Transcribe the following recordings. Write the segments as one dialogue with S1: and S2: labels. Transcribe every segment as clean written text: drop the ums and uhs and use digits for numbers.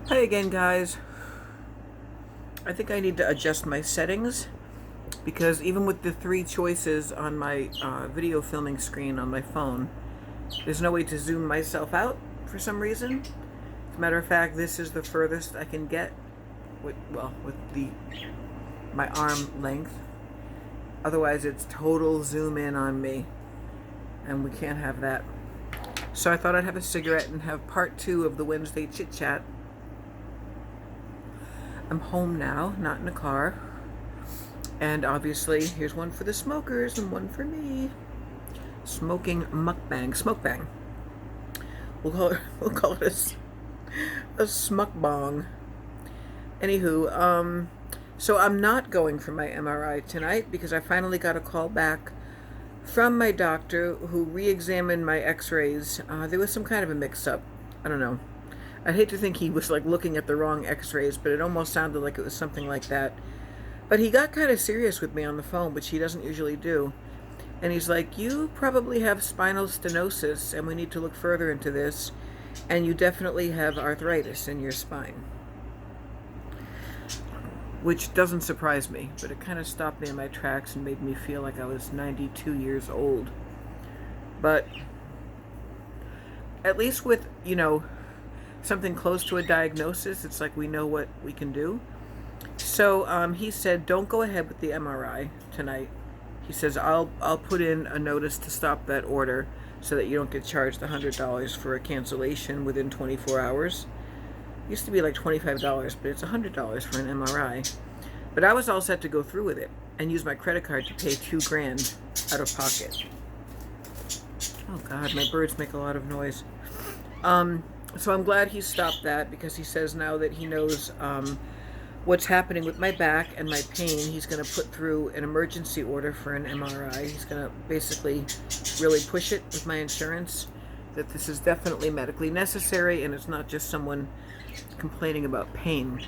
S1: Hi again, guys. I think I need to adjust my settings because even with the three choices on my video filming screen on my phone, there's no way to zoom myself out for some reason. As a matter of fact, this is the furthest I can get with my arm length. Otherwise, it's total zoom in on me, and we can't have that. So I thought I'd have a cigarette and have part 2 of the Wednesday chit chat. I'm home now, not in a car. And obviously, here's one for the smokers and one for me. Smoking mukbang. Smokebang. We'll call it a smukbang. Anywho, so I'm not going for my MRI tonight because I finally got a call back from my doctor who re-examined my x-rays. There was some kind of a mix-up. I don't know. I'd hate to think he was like looking at the wrong x-rays, but it almost sounded like it was something like that. But he got kind of serious with me on the phone, which he doesn't usually do. And he's like, you probably have spinal stenosis, and we need to look further into this. And you definitely have arthritis in your spine. Which doesn't surprise me, but it kind of stopped me in my tracks and made me feel like I was 92 years old. But at least with, something close to a diagnosis, it's like we know what we can do. So he said, don't go ahead with the MRI tonight. He says, I'll put in a notice to stop that order so that you don't get charged $100 for a cancellation within 24 hours. It used to be like $25, but it's $100 for an MRI. But I was all set to go through with it and use my credit card to pay $2,000 out of pocket. Oh God, my birds make a lot of noise. So I'm glad he stopped that because he says now that he knows what's happening with my back and my pain. He's going to put through an emergency order for an MRI. He's going to basically really push it with my insurance that this is definitely medically necessary and it's not just someone complaining about pain.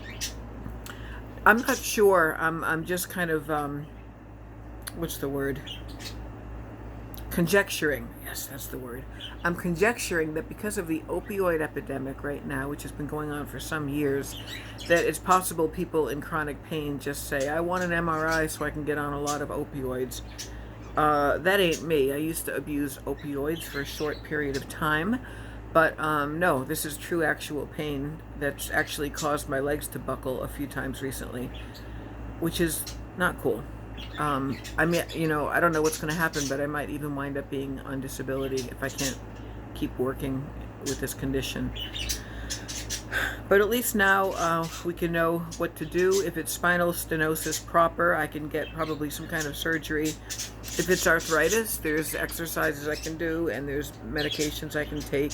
S1: I'm not sure. I'm just kind of, what's the word? Conjecturing. Yes, that's the word. I'm conjecturing that because of the opioid epidemic right now, which has been going on for some years, that it's possible people in chronic pain just say, I want an MRI so I can get on a lot of opioids. That ain't me. I used to abuse opioids for a short period of time, but no, this is true actual pain that's actually caused my legs to buckle a few times recently, which is not cool. I mean, I don't know what's going to happen, but I might even wind up being on disability if I can't keep working with this condition. But at least now we can know what to do. If it's spinal stenosis proper, I can get probably some kind of surgery. If it's arthritis, there's exercises I can do and there's medications I can take.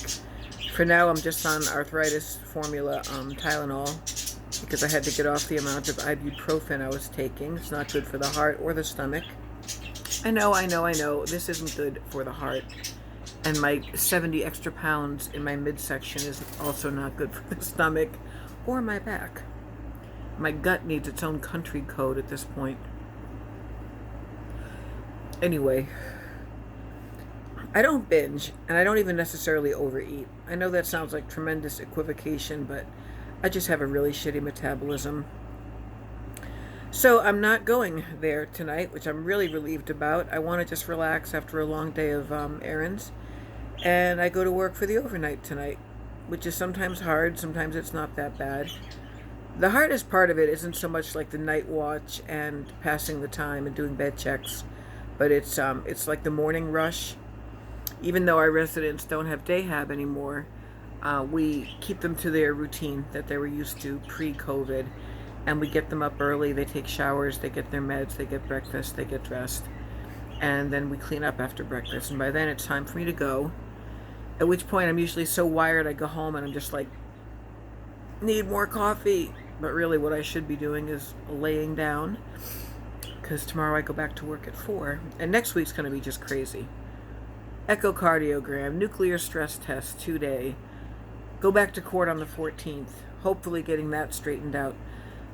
S1: For now, I'm just on arthritis formula Tylenol, because I had to get off the amount of ibuprofen I was taking. It's not good for the heart or the stomach. I know. This isn't good for the heart. And my 70 extra pounds in my midsection is also not good for the stomach or my back. My gut needs its own country code at this point. Anyway, I don't binge, and I don't even necessarily overeat. I know that sounds like tremendous equivocation, but I just have a really shitty metabolism. So I'm not going there tonight, which I'm really relieved about. I want to just relax after a long day of errands. And I go to work for the overnight tonight, which is sometimes hard, sometimes it's not that bad. The hardest part of it isn't so much like the night watch and passing the time and doing bed checks, but it's like the morning rush. Even though our residents don't have day hab anymore, we keep them to their routine that they were used to pre-COVID, and we get them up early. They take showers, they get their meds, they get breakfast, they get dressed, and then we clean up after breakfast. And by then it's time for me to go, at which point I'm usually so wired I go home and I'm just like, need more coffee. But really what I should be doing is laying down, because tomorrow I go back to work at 4, and next week's going to be just crazy. Echocardiogram, nuclear stress test, 2-day. Go back to court on the 14th, hopefully getting that straightened out.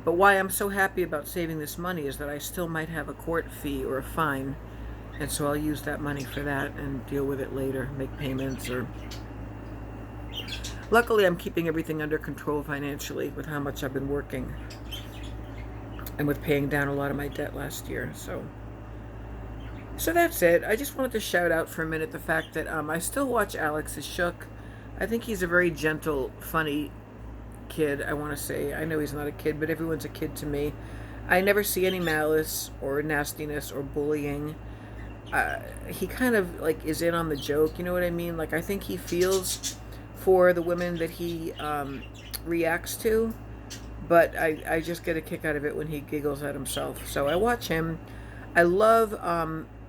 S1: But why I'm so happy about saving this money is that I still might have a court fee or a fine, and so I'll use that money for that and deal with it later, make payments or Luckily, I'm keeping everything under control financially with how much I've been working and with paying down a lot of my debt last year. So that's it. I just wanted to shout out for a minute the fact that I still watch Alex is Shook. I think he's a very gentle, funny kid, I want to say. I know he's not a kid, but everyone's a kid to me. I never see any malice or nastiness or bullying. He kind of like is in on the joke, you know what I mean? Like, I think he feels for the women that he reacts to, but I just get a kick out of it when he giggles at himself. So I watch him. I love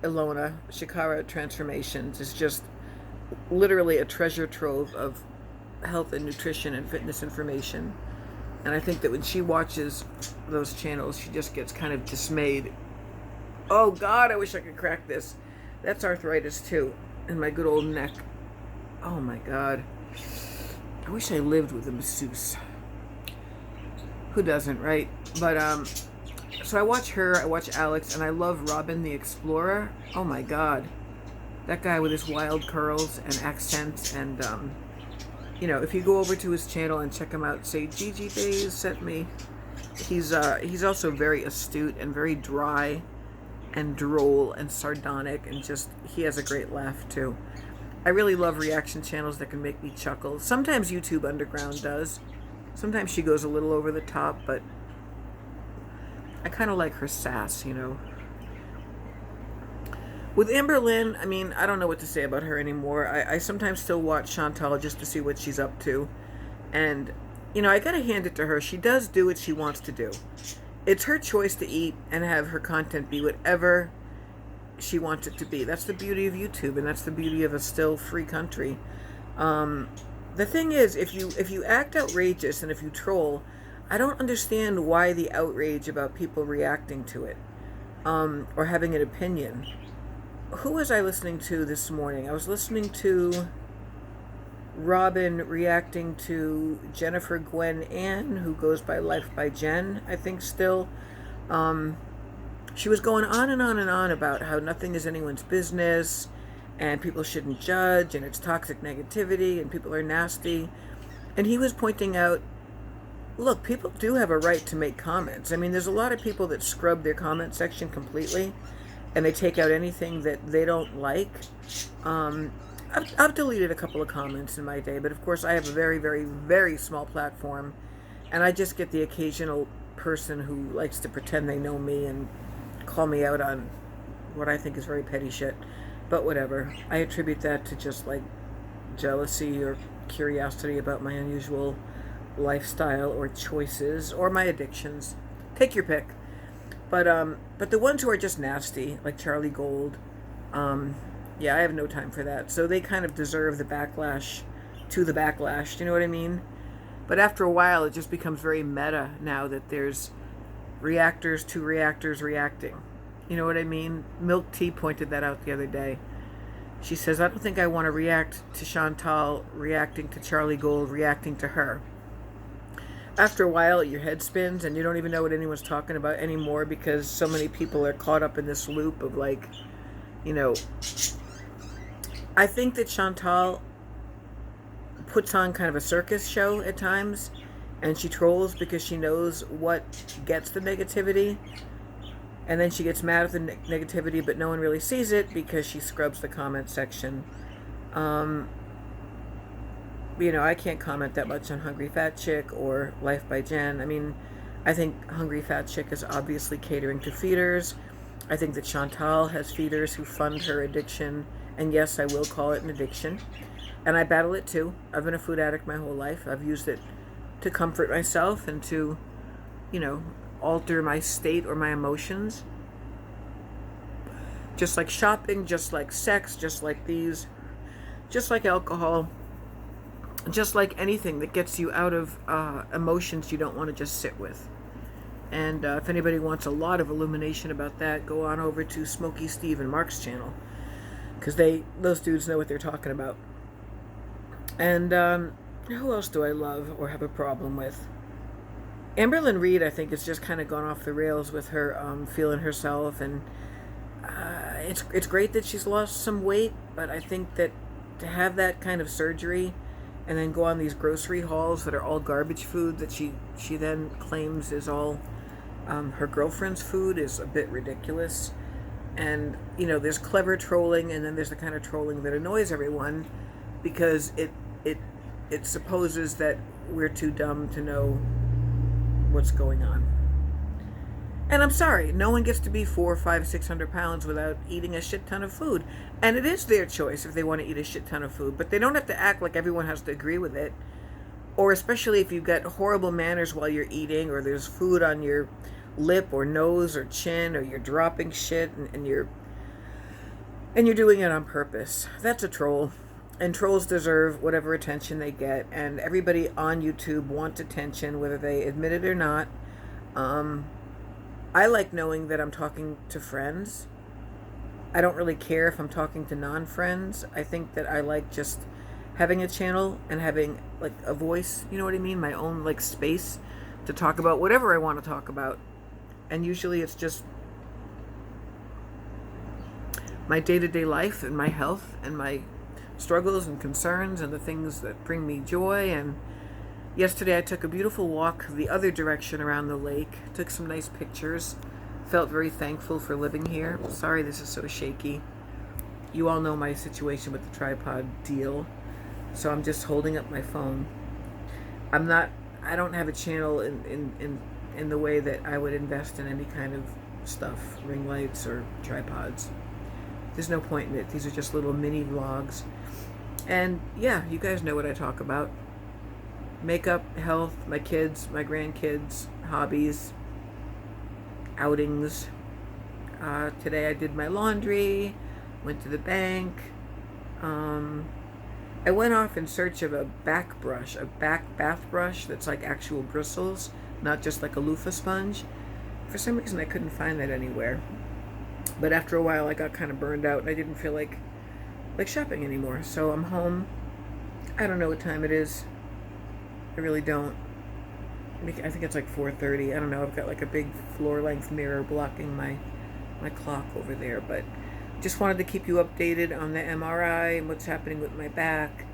S1: Ilona Shikara Transformations. It's just literally a treasure trove of health and nutrition and fitness information. And I think that when she watches those channels, she just gets kind of dismayed. Oh God, I wish I could crack this. That's arthritis too, in my good old neck. Oh my God. I wish I lived with a masseuse. Who doesn't, right? But so I watch her, I watch Alex, and I love Robin the Explorer. Oh my God. That guy with his wild curls and accents, and you know, if you go over to his channel and check him out, say Gigi Days sent me. He's also very astute and very dry and droll and sardonic, and just, he has a great laugh too. I really love reaction channels that can make me chuckle. Sometimes YouTube Underground does. Sometimes she goes a little over the top, but I kind of like her sass, you know. With Amber Lynn, I mean, I don't know what to say about her anymore. I sometimes still watch Chantal just to see what she's up to. And, you know, I gotta hand it to her. She does do what she wants to do. It's her choice to eat and have her content be whatever she wants it to be. That's the beauty of YouTube, and that's the beauty of a still free country. The thing is, if you act outrageous and if you troll, I don't understand why the outrage about people reacting to it, or having an opinion. Who was I listening to this morning? I was listening to Robin reacting to Jennifer Gwen Ann, who goes by Life by Jen, I think still. She was going on and on and on about how nothing is anyone's business, and people shouldn't judge, and it's toxic negativity, and people are nasty. And he was pointing out, look, people do have a right to make comments. I mean, there's a lot of people that scrub their comment section completely, and they take out anything that they don't like. I've deleted a couple of comments in my day, but of course I have a very, very, very small platform, and I just get the occasional person who likes to pretend they know me and call me out on what I think is very petty shit. But whatever. I attribute that to just like jealousy or curiosity about my unusual lifestyle or choices or my addictions. Take your pick. But the ones who are just nasty, like Charlie Gold, yeah, I have no time for that. So they kind of deserve the backlash to the backlash. Do you know what I mean? But after a while, it just becomes very meta now that there's reactors to reactors reacting. You know what I mean? Milk Tea pointed that out the other day. She says, I don't think I want to react to Chantal reacting to Charlie Gold reacting to her. After a while, your head spins and you don't even know what anyone's talking about anymore, because so many people are caught up in this loop of, like, you know, I think that Chantal puts on kind of a circus show at times, and she trolls because she knows what gets the negativity, and then she gets mad at the negativity, but no one really sees it because she scrubs the comment section. You know, I can't comment that much on Hungry Fat Chick or Life by Jen. I mean, I think Hungry Fat Chick is obviously catering to feeders. I think that Chantal has feeders who fund her addiction, and yes, I will call it an addiction. And I battle it too. I've been a food addict my whole life. I've used it to comfort myself and to, you know, alter my state or my emotions. Just like shopping, just like sex, just like these, just like alcohol, just like anything that gets you out of emotions you don't want to just sit with. And if anybody wants a lot of illumination about that, go on over to Smokey Steve and Mark's channel, because those dudes know what they're talking about. And who else do I love or have a problem with? Amberlynn Reed, I think, has just kind of gone off the rails with her feeling herself, and it's great that she's lost some weight, but I think that to have that kind of surgery and then go on these grocery hauls that are all garbage food that she then claims is all her girlfriend's food is a bit ridiculous. And there's clever trolling, and then there's the kind of trolling that annoys everyone because it supposes that we're too dumb to know what's going on. And I'm sorry, no one gets to be 400, 500, 600 pounds without eating a shit ton of food. And it is their choice if they want to eat a shit ton of food, but they don't have to act like everyone has to agree with it. Or especially if you've got horrible manners while you're eating, or there's food on your lip or nose or chin, or you're dropping shit and you're doing it on purpose. That's a troll. And trolls deserve whatever attention they get. And everybody on YouTube wants attention, whether they admit it or not. I like knowing that I'm talking to friends. I don't really care if I'm talking to non-friends. I think that I like just having a channel and having like a voice, you know what I mean? My own like space to talk about whatever I want to talk about. And usually it's just my day-to-day life and my health and my struggles and concerns and the things that bring me joy. And yesterday I took a beautiful walk the other direction around the lake, took some nice pictures, felt very thankful for living here. Sorry this is so shaky. You all know my situation with the tripod deal, so I'm just holding up my phone. I don't have a channel in the way that I would invest in any kind of stuff, ring lights or tripods. There's no point in it. These are just little mini vlogs. And yeah, you guys know what I talk about. Makeup, health, my kids, my grandkids, hobbies, outings. Today I did my laundry, went to the bank. I went off in search of a back bath brush that's like actual bristles, not just like a loofah sponge. For some reason I couldn't find that anywhere. But after a while I got kind of burned out and I didn't feel like shopping anymore. So I'm home. I don't know what time it is. I really don't. I think it's like 4:30. I don't know. I've got like a big floor-length mirror blocking my clock over there. But just wanted to keep you updated on the MRI and what's happening with my back.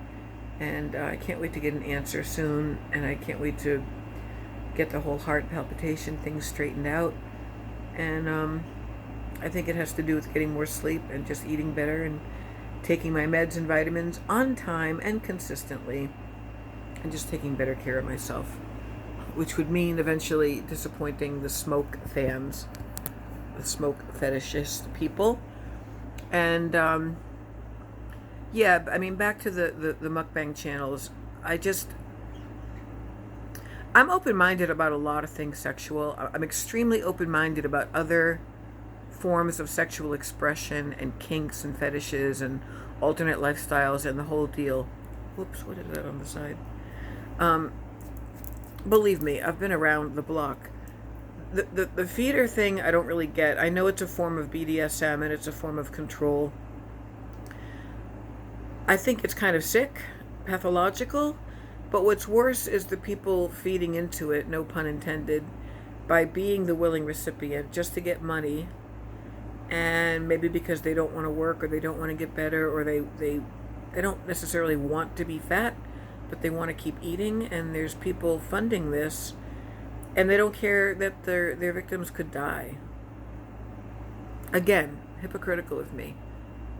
S1: And I can't wait to get an answer soon. And I can't wait to get the whole heart palpitation thing straightened out. And I think it has to do with getting more sleep and just eating better and taking my meds and vitamins on time and consistently. And just taking better care of myself, which would mean eventually disappointing the smoke fans, the smoke fetishist people. And yeah, I mean, back to the mukbang channels. I'm open-minded about a lot of things sexual. I'm extremely open-minded about other forms of sexual expression and kinks and fetishes and alternate lifestyles and the whole deal. Whoops, what is that on the side? Believe me, I've been around the block. The feeder thing I don't really get. I know it's a form of BDSM and it's a form of control. I think it's kind of sick, pathological, but what's worse is the people feeding into it, no pun intended, by being the willing recipient just to get money, and maybe because they don't want to work or they don't want to get better or they don't necessarily want to be fat, but they want to keep eating, and there's people funding this, and they don't care that their victims could die. Again, hypocritical of me,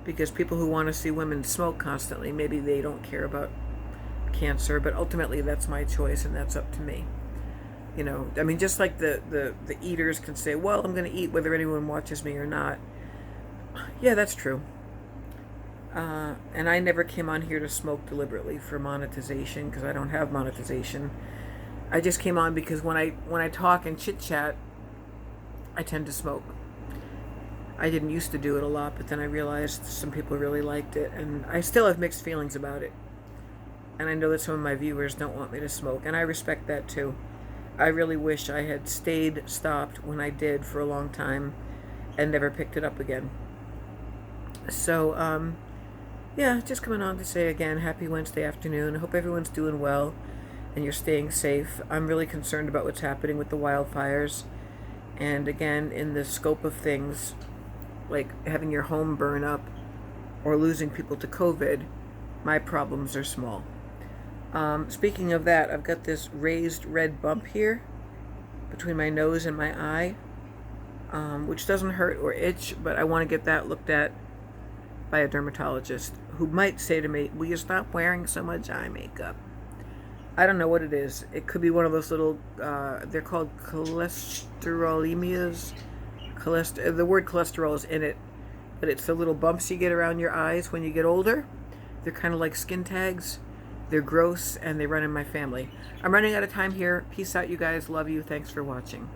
S1: because people who want to see women smoke constantly, maybe they don't care about cancer, but ultimately that's my choice, and that's up to me. You know, I mean, just like the eaters can say, well, I'm going to eat whether anyone watches me or not. Yeah, that's true. And I never came on here to smoke deliberately for monetization, because I don't have monetization. I just came on because when I talk and chit chat, I tend to smoke. I didn't used to do it a lot, but then I realized some people really liked it, and I still have mixed feelings about it. And I know that some of my viewers don't want me to smoke, and I respect that too. I really wish I had stopped when I did for a long time and never picked it up again. So, yeah, just coming on to say again, happy Wednesday afternoon. I hope everyone's doing well and you're staying safe. I'm really concerned about what's happening with the wildfires. And again, in the scope of things, like having your home burn up or losing people to COVID, my problems are small. Speaking of that, I've got this raised red bump here between my nose and my eye, which doesn't hurt or itch, but I want to get that looked at by a dermatologist who might say to me, will you stop wearing so much eye makeup? I don't know what it is. It could be one of those little, they're called cholesterolemias. The word cholesterol is in it, but it's the little bumps you get around your eyes when you get older. They're kind of like skin tags. They're gross, and they run in my family. I'm running out of time here. Peace out, you guys. Love you. Thanks for watching.